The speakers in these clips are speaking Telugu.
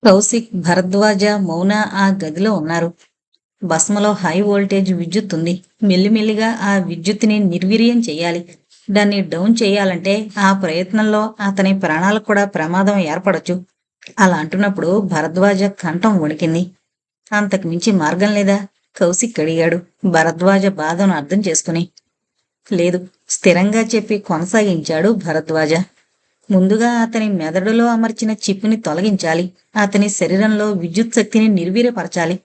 కౌశిక్, భరద్వాజ, మౌన ఆ గదిలో ఉన్నారు. భస్మలో హై వోల్టేజ్ విద్యుత్ ఉంది. మెల్లిమెల్లిగా ఆ విద్యుత్తుని నిర్వీర్యం చెయ్యాలి. దాన్ని డౌన్ చెయ్యాలంటే ఆ ప్రయత్నంలో అతని ప్రాణాలకు కూడా ప్రమాదం ఏర్పడొచ్చు. అలా అంటున్నప్పుడు భరద్వాజ కంఠం వణికింది. అంతకు మించి మార్గం లేదా? కౌశిక్ అడిగాడు, భరద్వాజ బాధను అర్థం చేసుకుని. లేదు, స్థిరంగా చెప్పి కొనసాగించాడు భరద్వాజ. ముందుగా అతని మెదడులో అమర్చిన చిప్ని తొలగించాలి. అతని శరీరంలో విద్యుత్ శక్తిని నిర్వీర్యపరచాలి.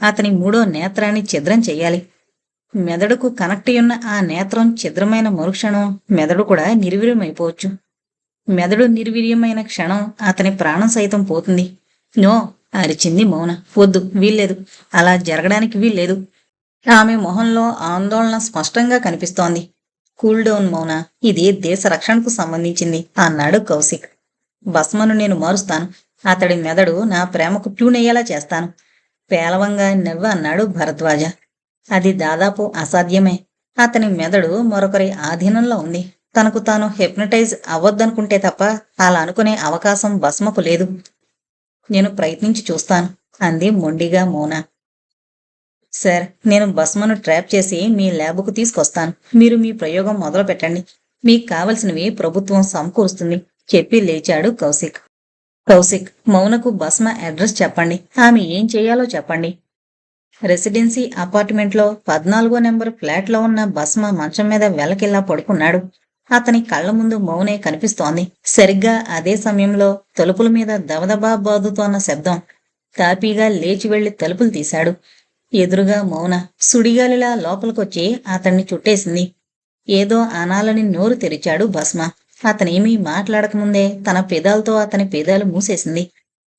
అతని మూడో నేత్రాన్ని ఛిద్రం చెయ్యాలి. మెదడుకు కనెక్ట్ ఉన్న ఆ నేత్రం ఛిద్రమైన మరుక్షణం మెదడు కూడా నిర్వీర్యమైపోవచ్చు. మెదడు నిర్వీర్యమైన క్షణం అతని ప్రాణం సైతం పోతుంది. నో, అరిచింది మౌన. వద్దు, వీల్లేదు. అలా జరగడానికి వీల్లేదు. ఆమె మొహంలో ఆందోళన స్పష్టంగా కనిపిస్తోంది. కూల్ డౌన్ మౌన, ఇది దేశ రక్షణకు సంబంధించింది అన్నాడు కౌశిక్. భస్మను నేను మారుస్తాను. అతడి మెదడు నా ప్రేమకు ట్యూన్ అయ్యేలా చేస్తాను. పేలవంగా నవ్వు అన్నాడు భరద్వాజ. అది దాదాపు అసాధ్యమే. అతని మెదడు మరొకరి ఆధీనంలో ఉంది. తనకు తాను హిప్నటైజ్ అవ్వద్దనుకుంటే తప్ప అలా అనుకునే అవకాశం భస్మకు లేదు. నేను ప్రయత్నించి చూస్తాను అంది మొండిగా మౌన. సార్, నేను భస్మను ట్రాప్ చేసి మీ ల్యాబ్కు తీసుకొస్తాను. మీరు మీ ప్రయోగం మొదలు పెట్టండి. మీకు కావలసినవి ప్రభుత్వం సమకూరుస్తుంది చెప్పి లేచాడు కౌశిక్. కౌశిక్, మౌనకు భస్మ అడ్రస్ చెప్పండి. ఆమె ఏం చేయాలో చెప్పండి. రెసిడెన్సీ అపార్ట్మెంట్లో 14 నెంబర్ ఫ్లాట్లో ఉన్న భస్మ మంచం మీద వెలకిల్లా పడుకున్నాడు. అతని కళ్ల ముందు మౌనే కనిపిస్తోంది. సరిగ్గా అదే సమయంలో తలుపుల మీద దబదబా బాదుతోన్న శబ్దం. తాపీగా లేచి వెళ్లి తలుపులు తీశాడు. ఎదురుగా మౌన సుడిగాలిలా లోపలికొచ్చి అతన్ని చుట్టేసింది. ఏదో అనాలని నోరు తెరిచాడు భస్మ. అతనేమీ మాట్లాడకముందే తన పెదాలతో అతని పెదాలు మూసేసింది.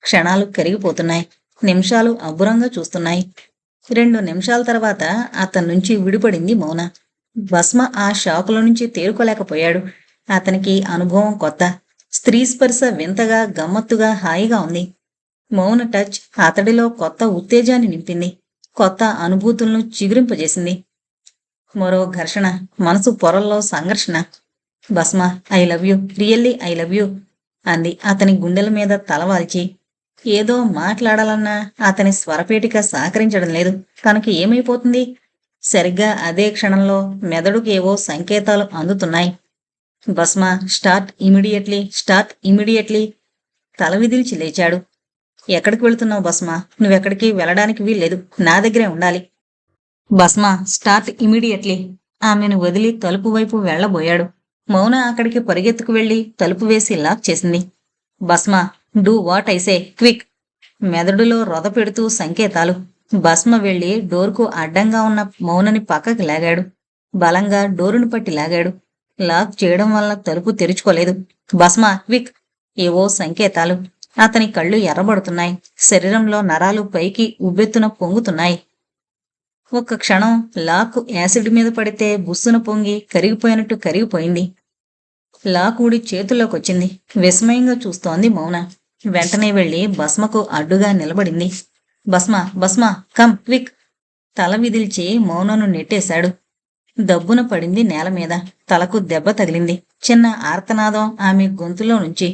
క్షణాలు కరిగిపోతున్నాయి. నిమిషాలు అబ్బురంగా చూస్తున్నాయి. 2 నిమిషాల తర్వాత అతని నుంచి విడిపడింది మౌన. భస్మ ఆ షాకుల నుంచి తేరుకోలేకపోయాడు. అతనికి అనుభవం కొత్త. స్త్రీ స్పర్శ వింతగా, గమ్మత్తుగా, హాయిగా ఉంది. మౌన టచ్ అతడిలో కొత్త ఉత్తేజాన్ని నింపింది. కొత్త అనుభూతులను చిగురింపజేసింది. మరో ఘర్షణ, మనసు పొరల్లో సంఘర్షణ. Bhasma, I love you, really I love you అంది అతని గుండెల మీద తలవాల్చి. ఏదో మాట్లాడాలన్నా అతని స్వరపేటిక సహకరించడం లేదు. తనకి ఏమైపోతుంది? సరిగ్గా అదే క్షణంలో మెదడుకి ఏవో సంకేతాలు అందుతున్నాయి. భస్మ, స్టార్ట్ ఇమీడియట్లీ, స్టార్ట్ ఇమీడియట్లీ. తల విదిల్చి లేచాడు. ఎక్కడికి వెళుతున్నావు భస్మ? నువ్వెక్కడికి వెళ్ళడానికి వీల్లేదు. నా దగ్గరే ఉండాలి. భస్మ, స్టార్ట్ ఇమీడియట్లీ. ఆమెను వదిలి తలుపు వైపు వెళ్లబోయాడు. మౌన అక్కడికి పరిగెత్తుకు వెళ్లి తలుపు వేసి లాక్ చేసింది. Bhasma, do what I say, quick. మెదడులో రొద పెడుతూ సంకేతాలు. భస్మ వెళ్లి డోర్కు అడ్డంగా ఉన్న మౌనని పక్కకి లాగాడు. బలంగా డోరును పట్టి లాగాడు. లాక్ చేయడం వల్ల తలుపు తెరుచుకోలేదు. భస్మ, క్విక్. ఏవో సంకేతాలు. అతని కళ్ళు ఎర్రబడుతున్నాయి. శరీరంలో నరాలు పైకి ఉబ్బెత్తున పొంగుతున్నాయి. ఒక్క క్షణం లాక్ యాసిడ్ మీద పడితే బుస్సున పొంగి కరిగిపోయినట్టు కరిగిపోయింది. లాక్ ఊడి చేతుల్లోకొచ్చింది. విస్మయంగా చూస్తోంది మౌన. వెంటనే వెళ్లి భస్మకు అడ్డుగా నిలబడింది. భస్మ, భస్మ, కమ్ క్విక్. తల విదిల్చి మౌనను నెట్టేశాడు. దబ్బున పడింది నేల మీద. తలకు దెబ్బ తగిలింది. చిన్న ఆర్తనాదం ఆమె గొంతులో నుంచి.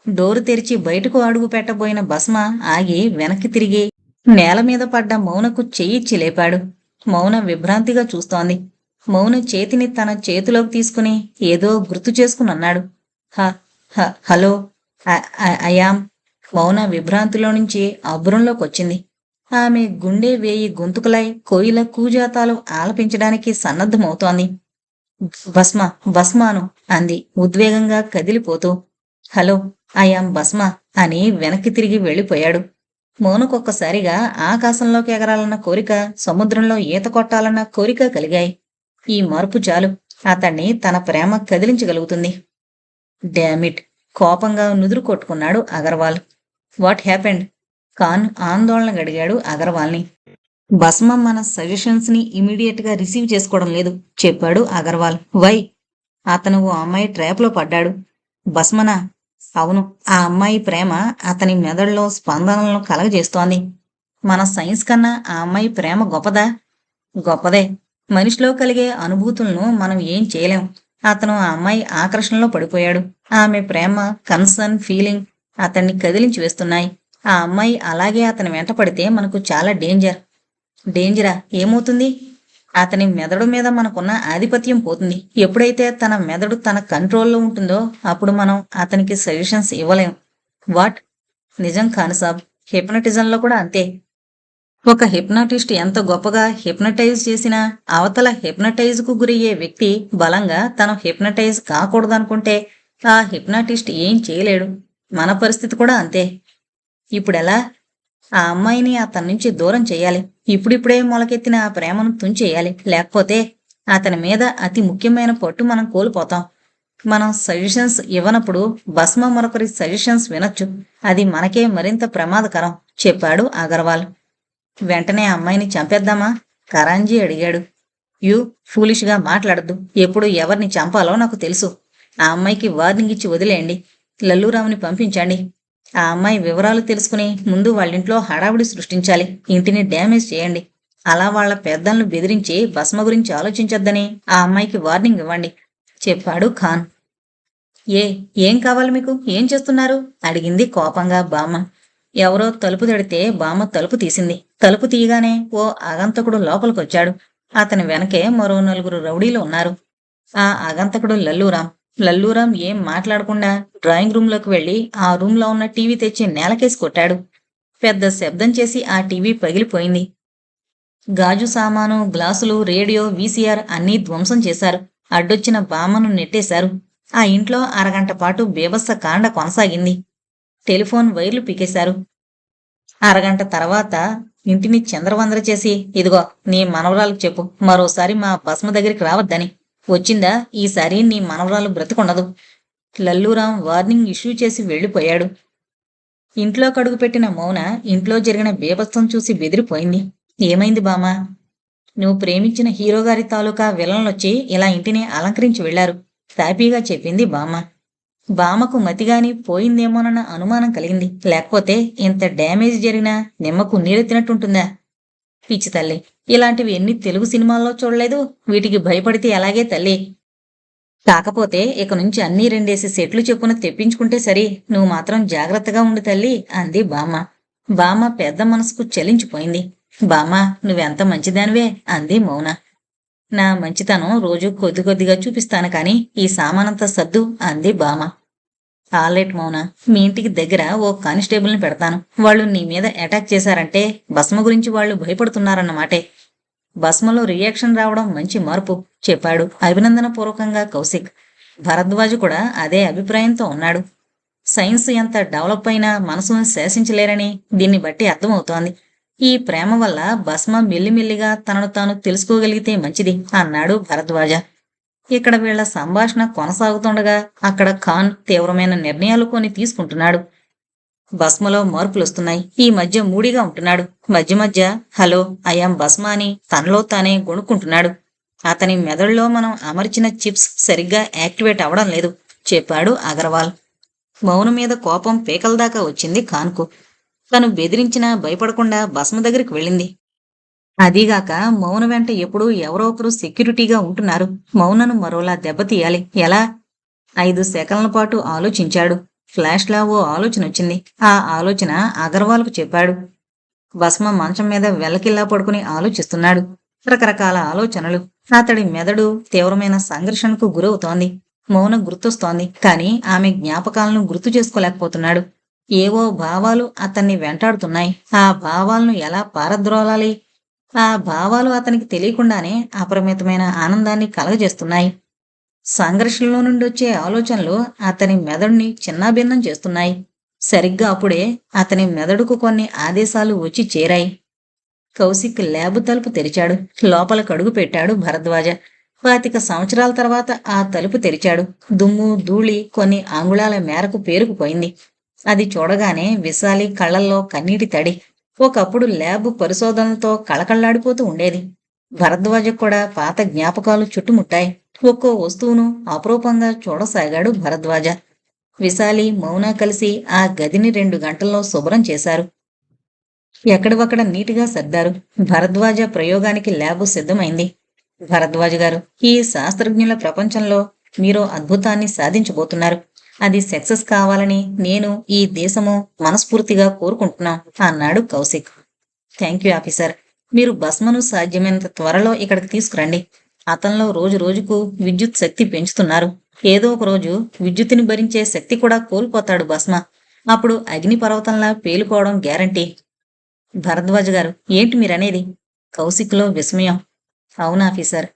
డోరు తెరిచి బయటకు అడుగు పెట్టబోయిన భస్మ ఆగి వెనక్కి తిరిగి నేల మీద పడ్డ మౌనకు చెయ్యిచ్చి లేపాడు. మౌన విభ్రాంతిగా చూస్తోంది. మౌన చేతిని తన చేతిలోకి తీసుకుని ఏదో గుర్తు చేసుకునన్నాడు. Hello, I'm. మౌన విభ్రాంతిలో నుంచి అబ్బురంలోకొచ్చింది. ఆమె గుండె వేయి గొంతుకులై కోయిల కూజాతాలు ఆలపించడానికి సన్నద్ధమవుతోంది. భస్మ, భస్మాను అంది ఉద్వేగంగా కదిలిపోతూ. హలో, ఐయామ్ భస్మ అని వెనక్కి తిరిగి వెళ్ళిపోయాడు. మౌనకొక్కసారిగా ఆకాశంలోకి ఎగరాలన్న కోరిక, సముద్రంలో ఈత కొట్టాలన్న కోరిక కలిగాయి. ఈ మార్పు చాలు. అతన్ని తన ప్రేమ కదిలించగలుగుతుంది. డామిట్, కోపంగా నుదురు కొట్టుకున్నాడు అగర్వాల్. What happened? ఖాన్ ఆందోళన గడిగాడు అగర్వాల్ని. భస్మ మన సజెషన్స్ ని ఇమీడియట్ గా రిసీవ్ చేసుకోవడం లేదు చెప్పాడు అగర్వాల్. వై? అతను ఓ అమ్మాయి ట్రాప్లో పడ్డాడు. భస్మనా? అవును. ఆ అమ్మాయి ప్రేమ అతని మెదడులో స్పందనలను కలగజేస్తోంది. మన సైన్స్ కన్నా ఆ అమ్మాయి ప్రేమ గొప్పదా? గొప్పదే. మనిషిలో కలిగే అనుభూతులను మనం ఏం చేయలేం. అతను ఆ అమ్మాయి ఆకర్షణలో పడిపోయాడు. ఆమె ప్రేమ, కన్సర్న్, ఫీలింగ్ అతన్ని కదిలించి వేస్తున్నాయి. ఆ అమ్మాయి అలాగే అతని వెంట పడితే మనకు చాలా డేంజరా? ఏమవుతుంది? అతని మెదడు మీద మనకున్న ఆధిపత్యం పోతుంది. ఎప్పుడైతే తన మెదడు తన కంట్రోల్లో ఉంటుందో అప్పుడు మనం అతనికి సజెషన్స్ ఇవ్వలేం. వాట్? నిజం ఖాన్ సాబ్. హిప్నటిజంలో కూడా అంతే. ఒక హిప్నాటిస్ట్ ఎంత గొప్పగా హిప్నటైజ్ చేసినా అవతల హిప్నటైజ్కు గురయ్యే వ్యక్తి బలంగా తను హిప్నటైజ్ కాకూడదనుకుంటే ఆ హిప్నాటిస్ట్ ఏం చేయలేడు. మన పరిస్థితి కూడా అంతే. ఇప్పుడెలా? ఆ అమ్మాయిని అతని నుంచి దూరం చేయాలి. ఇప్పుడిప్పుడే మొలకెత్తిన ఆ ప్రేమను తుంచేయాలి. లేకపోతే అతని మీద అతి ముఖ్యమైన పట్టు మనం కోల్పోతాం. మనం సజెషన్స్ ఇవ్వనప్పుడు భస్మ మరొకరి సజెషన్స్ వినొచ్చు. అది మనకే మరింత ప్రమాదకరం, చెప్పాడు అగర్వాల్. వెంటనే అమ్మాయిని చంపేద్దామా? కరాంజీ అడిగాడు. యూ ఫూలిష్గా మాట్లాడద్దు. ఎప్పుడు ఎవరిని చంపాలో నాకు తెలుసు. ఆ అమ్మాయికి వార్నింగ్ ఇచ్చి వదిలేయండి. లల్లూరావుని పంపించండి. ఆ అమ్మాయి వివరాలు తెలుసుకుని ముందు వాళ్ళింట్లో హడావుడి సృష్టించాలి. ఇంటిని డ్యామేజ్ చేయండి. అలా వాళ్ల పెద్దలను బెదిరించి భస్మ గురించి ఆలోచించొద్దని ఆ అమ్మాయికి వార్నింగ్ ఇవ్వండి, చెప్పాడు ఖాన్. ఏం కావాలి మీకు? ఏం చేస్తున్నారు? అడిగింది కోపంగా బామ్మ. ఎవరో తలుపు తడితే బామ్మ తలుపు తీసింది. తలుపు తీయగానే ఓ ఆగంతకుడు లోపలికొచ్చాడు. అతని వెనకే మరో 4 రౌడీలు ఉన్నారు. ఆ ఆగంతకుడు లల్లూరాం ఏం మాట్లాడకుండా డ్రాయింగ్ రూంలోకి వెళ్లి ఆ రూంలో ఉన్న టీవీ తెచ్చి నేలకేసి కొట్టాడు. పెద్ద శబ్దం చేసి ఆ టీవీ పగిలిపోయింది. గాజు సామాను, గ్లాసులు, రేడియో, వీసీఆర్ అన్నీ ధ్వంసం చేశారు. అడ్డొచ్చిన బామ్మను నెట్టేశారు. ఆ ఇంట్లో అరగంట పాటు బీభత్స కాండ కొనసాగింది. టెలిఫోన్ వైర్లు పీకేశారు. అరగంట తర్వాత ఇంటిని చిందరవందర చేసి, ఇదిగో నీ మనవరాలకు చెప్పు మరోసారి మా భస్మ దగ్గరికి రావద్దని. వచ్చిందా? ఈసారి నీ మనవరాలు బ్రతికుండదు. లల్లూరాం వార్నింగ్ ఇష్యూ చేసి వెళ్లిపోయాడు. ఇంట్లో కడుగుపెట్టిన మౌన ఇంట్లో జరిగిన బీభత్సం చూసి బెదిరిపోయింది. ఏమైంది బామా? నువ్వు ప్రేమించిన హీరోగారి తాలూకా విలన్లొచ్చి ఇలా ఇంటిని అలంకరించి వెళ్లారు, తాపీగా చెప్పింది బామ్మ. బామ్మకు మతిగాని పోయిందేమోనన్న అనుమానం కలిగింది. లేకపోతే ఇంత డ్యామేజ్ జరిగినా నిమ్మకు నీరెత్తినట్టుంటుందా? పిచ్చి తల్లి, ఇలాంటివి ఎన్ని తెలుగు సినిమాల్లో చూడలేదు. వీటికి భయపడితే ఎలాగే తల్లి. కాకపోతే ఇక నుంచి అన్నీ 2 సెట్లు చెప్పున తెప్పించుకుంటే సరి. నువ్వు మాత్రం జాగ్రత్తగా ఉండు తల్లి, అంది బామ్మ. బామ్మ పెద్ద మనసుకు చలించిపోయింది. బామ్మ, నువ్వెంత మంచిదానివే, అంది మౌన. నా మంచితనం రోజు కొద్ది కొద్దిగా చూపిస్తాను కాని ఈ సామానంతా సద్దు, అంది బామ్మ. ఆల్రైట్ మౌన, మీ ఇంటికి దగ్గర ఓ కానిస్టేబుల్ని పెడతాను. వాళ్ళు నీ మీద అటాక్ చేశారంటే భస్మ గురించి వాళ్ళు భయపడుతున్నారన్నమాటే. భస్మలో రియాక్షన్ రావడం మంచి మార్పు, చెప్పాడు అభినందనపూర్వకంగా కౌశిక్. భరద్వాజు కూడా అదే అభిప్రాయంతో ఉన్నాడు. సైన్స్ ఎంత డెవలప్ అయినా మనసును శాసించలేరని దీన్ని బట్టి అర్థమవుతోంది. ఈ ప్రేమ వల్ల భస్మ మెల్లిమెల్లిగా తనను తాను తెలుసుకోగలిగితే మంచిది, అన్నాడు భరద్వాజ. ఇక్కడ వీళ్ల సంభాషణ కొనసాగుతుండగా అక్కడ ఖాన్ తీవ్రమైన నిర్ణయాలు కొన్ని తీసుకుంటున్నాడు. భస్మలో మార్పులొస్తున్నాయి. ఈ మధ్య మూడిగా ఉంటున్నాడు. మధ్య మధ్య హలో ఐయాం భస్మ అని తనలో తానే గొణుక్కుంటున్నాడు. అతని మెదడులో మనం అమర్చిన చిప్స్ సరిగ్గా యాక్టివేట్ అవడం లేదు, చెప్పాడు అగర్వాల్. మౌన మీద కోపం పీకలదాకా వచ్చింది ఖాన్కు. తను బెదిరించినా భయపడకుండా భస్మ దగ్గరికి వెళ్ళింది. అదీగాక మౌన వెంట ఎప్పుడూ ఎవరో ఒకరు సెక్యూరిటీగా ఉంటున్నారు. మౌనను మరోలా దెబ్బతీయాలి. ఎలా? 5 సెకన్ల పాటు ఆలోచించాడు. ఫ్లాష్లా ఓ ఆలోచన వచ్చింది. ఆ ఆలోచన అగర్వాల్కు చెప్పాడు. భస్మ మంచం మీద వెల్లకిల్లా పడుకుని ఆలోచిస్తున్నాడు. రకరకాల ఆలోచనలు. అతడి మెదడు తీవ్రమైన సంఘర్షణకు గురవుతోంది. మౌన గుర్తొస్తోంది, కాని ఆమె జ్ఞాపకాలను గుర్తు చేసుకోలేకపోతున్నాడు. ఏవో భావాలు అతన్ని వెంటాడుతున్నాయి. ఆ భావాలను ఎలా పారద్రోలాలి? ఆ భావాలు అతనికి తెలియకుండానే అపరిమితమైన ఆనందాన్ని కలగజేస్తున్నాయి. సంఘర్షణలో నుండి వచ్చే ఆలోచనలు అతని మెదడుని చిన్నాభిన్నం చేస్తున్నాయి. సరిగ్గా అప్పుడే అతని మెదడుకు కొన్ని ఆదేశాలు వచ్చి చేరాయి. కౌశిక్ ల్యాబు తలుపు తెరిచాడు. లోపల కడుగు పెట్టాడు భరద్వాజ. 25 సంవత్సరాల తర్వాత ఆ తలుపు తెరిచాడు. దుమ్ము ధూళి కొన్ని అంగుళాల మేరకు పేరుకుపోయింది. అది చూడగానే విశాలి కళ్లల్లో కన్నీటి తడి. ఒకప్పుడు ల్యాబు పరిశోధనలతో కళకళ్లాడిపోతూ ఉండేది. భరద్వాజ కూడా పాత జ్ఞాపకాలు చుట్టుముట్టాయి. ఒక్కో వస్తువును అపురూపంగా చూడసాగాడు భరద్వాజ. విశాలి, మౌన కలిసి ఆ గదిని 2 గంటల్లో శుభ్రం చేశారు. ఎక్కడివక్కడ నీటిగా సర్దారు. భరద్వాజ ప్రయోగానికి ల్యాబు సిద్ధమైంది. భరద్వాజ గారు, ఈ శాస్త్రజ్ఞుల ప్రపంచంలో మీరు అద్భుతాన్ని సాధించబోతున్నారు. అది సక్సెస్ కావాలని నేను, ఈ దేశము మనస్ఫూర్తిగా కోరుకుంటున్నాం అన్నాడు కౌశిక్. Thank you officer. మీరు భస్మను సాధ్యమైనంత త్వరలో ఇక్కడికి తీసుకురండి. అతనిలో రోజు రోజుకు విద్యుత్ శక్తి పెంచుతున్నారు. ఏదో ఒక రోజు విద్యుత్తుని భరించే శక్తి కూడా కోల్పోతాడు భస్మ. అప్పుడు అగ్నిపర్వతంలా పేలిపోవడం గ్యారంటీ. భరద్వాజ్ గారు, ఏంటి మీరనేది? కౌశిక్లో విస్మయం. అవునాఫీసర్,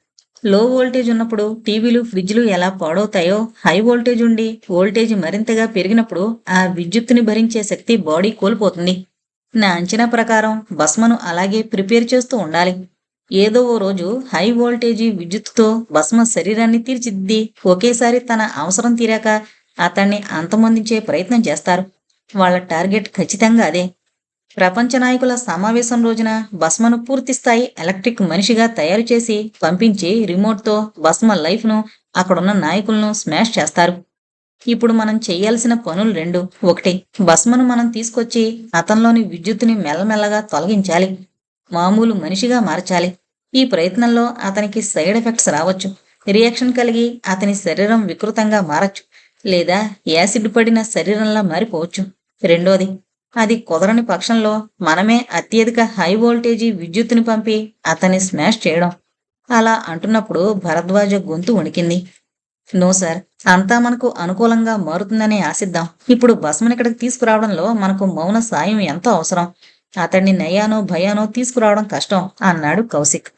లో వోల్టేజ్ ఉన్నప్పుడు టీవీలు ఫ్రిడ్జ్లు ఎలా పాడవుతాయో, హై వోల్టేజ్ ఉండి వోల్టేజ్ మరింతగా పెరిగినప్పుడు ఆ విద్యుత్తుని భరించే శక్తి బాడీ కోల్పోతుంది. నా అంచనా ప్రకారం భస్మను అలాగే ప్రిపేర్ చేస్తూ ఉండాలి. ఏదో ఓ రోజు హై వోల్టేజీ విద్యుత్తుతో భస్మ శరీరాన్ని తీర్చిదిద్ది ఒకేసారి తన అవసరం తీరాక అతన్ని అంతమొందించే ప్రయత్నం చేస్తారు. వాళ్ళ టార్గెట్ ఖచ్చితంగా అదే. ప్రపంచ నాయకుల సమావేశం రోజున భస్మను పూర్తిస్థాయి ఎలక్ట్రిక్ మనిషిగా తయారు చేసి పంపించి రిమోట్తో భస్మ లైఫ్ను, అక్కడున్న నాయకులను స్మాష్ చేస్తారు. ఇప్పుడు మనం చెయ్యాల్సిన పనులు రెండు. ఒకటి, భస్మను మనం తీసుకొచ్చి అతనిలోని విద్యుత్తుని మెల్లమెల్లగా తొలగించాలి. మామూలు మనిషిగా మార్చాలి. ఈ ప్రయత్నంలో అతనికి సైడ్ ఎఫెక్ట్స్ రావచ్చు. రియాక్షన్ కలిగి అతని శరీరం వికృతంగా మారచ్చు, లేదా యాసిడ్ పడిన శరీరంలా మారిపోవచ్చు. రెండోది, అది కుదరని పక్షంలో మనమే అత్యధిక హై వోల్టేజీ విద్యుత్తుని పంపి అతన్ని స్మాష్ చేయడం. అలా అంటున్నప్పుడు భరద్వాజ గొంతు వణికింది. నో సార్, అంతా మనకు అనుకూలంగా మారుతుందనే ఆశిద్దాం. ఇప్పుడు భస్మని ఇక్కడికి తీసుకురావడంలో మనకు మౌన సాయం ఎంతో అవసరం. అతడిని నయానో భయానో తీసుకురావడం కష్టం అన్నాడు కౌశిక్.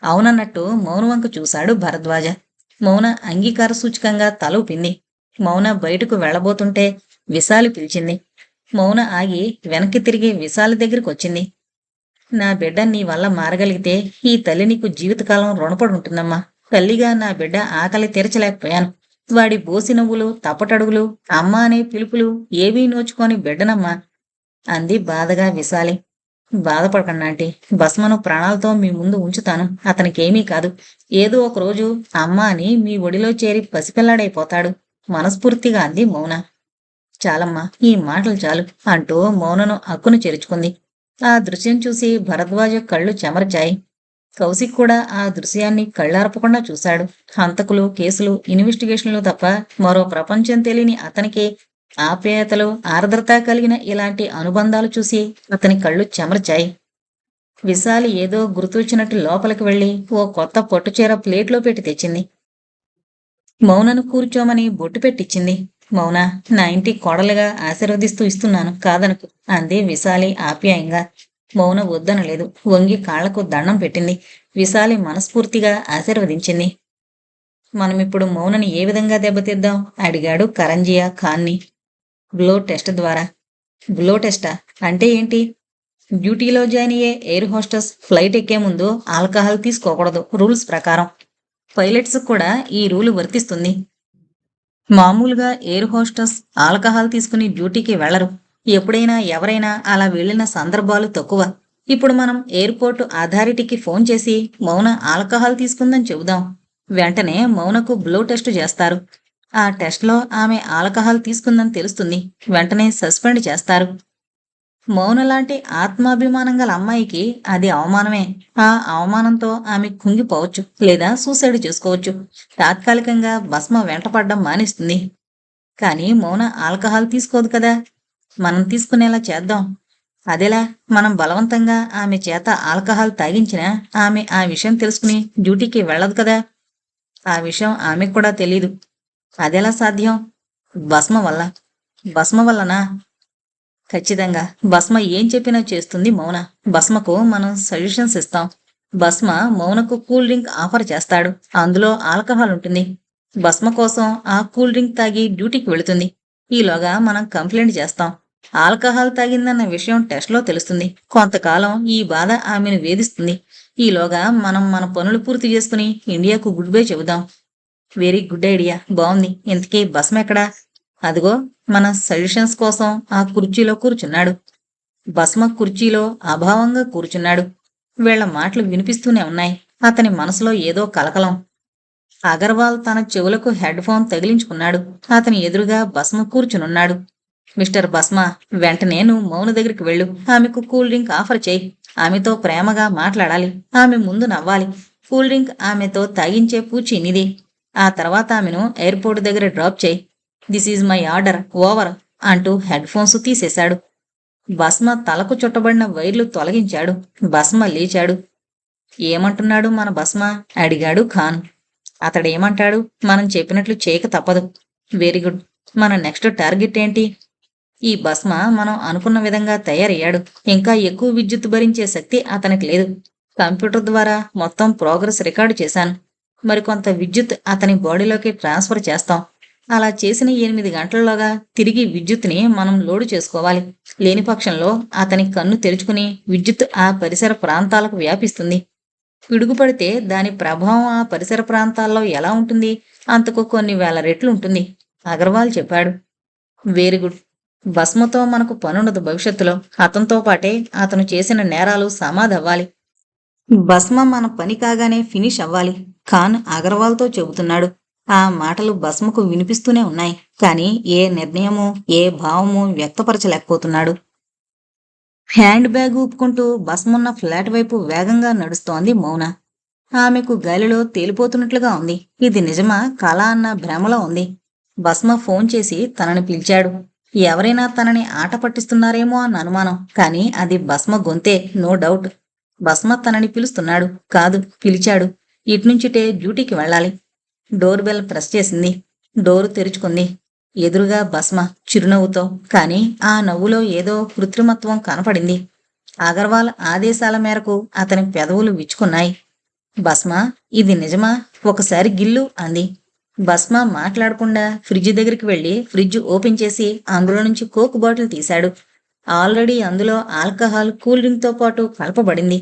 అవునన్నట్టు మౌన వంక చూశాడు భరద్వాజ. మౌన అంగీకార సూచకంగా తల ఊపింది. మౌన బయటకు వెళ్లబోతుంటే విశాలి పిలిచింది. మౌన ఆగి వెనక్కి తిరిగి విశాలి దగ్గరికి వచ్చింది. నా బిడ్డ నీ వల్ల మారగలిగితే ఈ తల్లి నీకు జీవితకాలం రుణపడి ఉంటుందమ్మా. తల్లిగా నా బిడ్డ ఆకలి తీర్చలేకపోయాను. వాడి బోసి నవ్వులు, తప్పటడుగులు, అమ్మ అనే పిలుపులు ఏవీ నోచుకొని బిడ్డనమ్మా అంది బాధగా విశాలి. బాధపడకండి ఆంటీ, భస్మను ప్రాణాలతో మీ ముందు ఉంచుతాను. అతనికేమీ కాదు. ఏదో ఒకరోజు అమ్మ అని మీ ఒడిలో చేరి పసిపిల్లాడైపోతాడు మనస్ఫూర్తిగా అంది మౌన. చాలమ్మా, ఈ మాటలు చాలు అంటూ మౌనను అక్కును చేర్చుకుంది. ఆ దృశ్యం చూసి భరద్వాజ కళ్ళు చెమర్చాయి. కౌశిక్ కూడా ఆ దృశ్యాన్ని కళ్ళార్పకుండా చూశాడు. హంతకులు, కేసులు, ఇన్వెస్టిగేషన్లు తప్ప మరో ప్రపంచం తెలియని అతనికి ఆప్యాయతలు, ఆర్ద్రత కలిగిన ఇలాంటి అనుబంధాలు చూసి అతని కళ్ళు చెమర్చాయి. విశాలి ఏదో గుర్తొచ్చినట్టు లోపలికి వెళ్లి ఓ కొత్త పట్టుచీర ప్లేట్లో పెట్టి తెచ్చింది. మౌనను కూర్చోమని బొట్టు పెట్టించింది. మౌన, నా ఇంటి కోడలుగా ఆశీర్వదిస్తూ ఇస్తున్నాను, కాదనుకు అంది విశాలి ఆప్యాయంగా. మౌన వద్దనలేదు. వంగి కాళ్లకు దండం పెట్టింది. విశాలి మనస్ఫూర్తిగా ఆశీర్వదించింది. మనమిప్పుడు మౌనని ఏ విధంగా దెబ్బతీద్దాం అడిగాడు కరంజియా ఖాన్ని. బ్లో టెస్ట్ ద్వారా. బ్లో టెస్టా అంటే ఏంటి? డ్యూటీలో జాయిన్ అయ్యే ఎయిర్ హోస్టెస్ ఫ్లైట్ ఎక్కే ముందు ఆల్కహాల్ తీసుకోకూడదు రూల్స్ ప్రకారం. పైలట్స్ కూడా ఈ రూలు వర్తిస్తుంది. మామూలుగా ఎయిర్ హోస్టెస్ ఆల్కహాల్ తీసుకుని డ్యూటీకి వెళ్లరు. ఎప్పుడైనా ఎవరైనా అలా వెళ్లిన సందర్భాలు తక్కువ. ఇప్పుడు మనం ఎయిర్పోర్టు అథారిటీకి ఫోన్ చేసి మౌన ఆల్కహాల్ తీసుకుందని చెబుదాం. వెంటనే మౌనకు బ్లో టెస్ట్ చేస్తారు. ఆ టెస్ట్లో ఆమె ఆల్కహాల్ తీసుకుందని తెలుస్తుంది. వెంటనే సస్పెండ్ చేస్తారు. మౌన లాంటి ఆత్మాభిమానం గల అమ్మాయికి అది అవమానమే. ఆ అవమానంతో ఆమె కుంగిపోవచ్చు, లేదా సూసైడ్ చేసుకోవచ్చు. తాత్కాలికంగా భస్మ వెంటపడ్డం మానేస్తుంది. కానీ మౌన ఆల్కహాల్ తీసుకోదు కదా. మనం తీసుకునేలా చేద్దాం. అదెలా? మనం బలవంతంగా ఆమె చేత ఆల్కహాల్ తాగించినా ఆమె ఆ విషయం తెలుసుకుని డ్యూటీకి వెళ్ళదు కదా. ఆ విషయం ఆమెకు కూడా తెలీదు. అదెలా సాధ్యం? భస్మ వల్ల. భస్మ వల్లనా? ఖచ్చితంగా. భస్మ ఏం చెప్పినా చేస్తుంది మౌన. భస్మకు మనం సజెషన్స్ ఇస్తాం. భస్మ మౌనకు కూల్ డ్రింక్ ఆఫర్ చేస్తాడు. అందులో ఆల్కహాల్ ఉంటుంది. భస్మ కోసం ఆ కూల్ డ్రింక్ తాగి డ్యూటీకి వెళుతుంది. ఈలోగా మనం కంప్లైంట్ చేస్తాం. ఆల్కహాల్ తాగిందన్న విషయం టెస్ట్లో తెలుస్తుంది. కొంతకాలం ఈ బాధ ఆమెను వేధిస్తుంది. ఈలోగా మనం మన పనులు పూర్తి చేసుకుని ఇండియాకు గుడ్ బై చెబుదాం. వెరీ గుడ్ ఐడియా, బాగుంది. ఇంతకీ భస్మ ఎక్కడా? అదిగో మన సజెషన్స్ కోసం ఆ కుర్చీలో కూర్చున్నాడు. భస్మ కుర్చీలో అభావంగా కూర్చున్నాడు. వీళ్ల మాటలు వినిపిస్తూనే ఉన్నాయి. అతని మనసులో ఏదో కలకలం. అగర్వాల్ తన చెవులకు హెడ్ ఫోన్ తగిలించుకున్నాడు. అతని ఎదురుగా భస్మ కూర్చునున్నాడు. మిస్టర్ భస్మ, వెంటనే నువ్వు మౌన దగ్గరికి వెళ్ళు. ఆమెకు కూల్ డ్రింక్ ఆఫర్ చేయి. ఆమెతో ప్రేమగా మాట్లాడాలి. ఆమె ముందు నవ్వాలి. కూల్ డ్రింక్ ఆమెతో తాగించే పూచి నిది. ఆ తర్వాత ఆమెను ఎయిర్పోర్ట్ దగ్గర డ్రాప్ చేయి. This is my order, over అంటూ హెడ్ ఫోన్స్ తీసేశాడు. భస్మ తలకు చుట్టబడిన వైర్లు తొలగించాడు. భస్మ లేచాడు. ఏమంటున్నాడు మన భస్మ? అడిగాడు ఖాన్. అతడేమంటాడు? మనం చెప్పినట్లు చేయక తప్పదు. Very good. మన నెక్స్ట్ టార్గెట్ ఏంటి? ఈ భస్మ మనం అనుకున్న విధంగా తయారయ్యాడు. ఇంకా ఎక్కువ విద్యుత్ భరించే శక్తి అతనికి లేదు. కంప్యూటర్ ద్వారా మొత్తం ప్రోగ్రెస్ రికార్డు చేశాను. మరికొంత విద్యుత్ అతని బాడీలోకి ట్రాన్స్ఫర్ చేస్తాం. అలా చేసిన 8 గంటల్లోగా తిరిగి విద్యుత్ని మనం లోడు చేసుకోవాలి. లేని పక్షంలో అతని కన్ను తెరుచుకుని విద్యుత్ ఆ పరిసర ప్రాంతాలకు వ్యాపిస్తుంది. పిడుగుపడితే దాని ప్రభావం ఆ పరిసర ప్రాంతాల్లో ఎలా ఉంటుంది? అంతకు కొన్ని వేల రెట్లు ఉంటుంది, అగర్వాల్ చెప్పాడు. Very good. భస్మతో మనకు పనుండదు భవిష్యత్తులో. అతనితో పాటే అతను చేసిన నేరాలు సమాధవ్వాలి. భస్మ మన పని కాగానే ఫినిష్ అవ్వాలి. ఖాన్ అగర్వాల్తో చెబుతున్నాడు. ఆ మాటలు భస్మకు వినిపిస్తూనే ఉన్నాయి. కానీ ఏ నిర్ణయమూ, ఏ భావమూ వ్యక్తపరచలేకపోతున్నాడు. హ్యాండ్ బ్యాగ్ ఊపుకుంటూ భస్మున్న ఫ్లాట్ వైపు వేగంగా నడుస్తోంది మౌన. ఆమెకు గాలిలో తేలిపోతున్నట్లుగా ఉంది. ఇది నిజమా కళ అన్న భ్రమలో ఉంది. భస్మ ఫోన్ చేసి తనని పిలిచాడు. ఎవరైనా తనని ఆట పట్టిస్తున్నారేమో అన్న అనుమానం. కానీ అది భస్మ గొంతే, నో డౌట్. భస్మ తనని పిలుస్తున్నాడు. కాదు, పిలిచాడు. ఇట్నుంచిటే డ్యూటీకి వెళ్ళాలి. డోర్ బెల్ ప్రెస్ చేసింది. డోరు తెరుచుకుంది. ఎదురుగా భస్మ చిరునవ్వుతో. కానీ ఆ నవ్వులో ఏదో కృత్రిమత్వం కనపడింది. అగర్వాల్ ఆదేశాల మేరకు అతని పెదవులు విచ్చుకున్నాయి. భస్మ, ఇది నిజమా? ఒకసారి గిల్లు అంది. భస్మ మాట్లాడకుండా ఫ్రిడ్జ్ దగ్గరికి వెళ్లి ఫ్రిడ్జ్ ఓపెన్ చేసి అందులో నుంచి కోక్ బాటిల్ తీశాడు. ఆల్రెడీ అందులో ఆల్కహాల్ కూల్ డ్రింక్ తో పాటు కలపబడింది.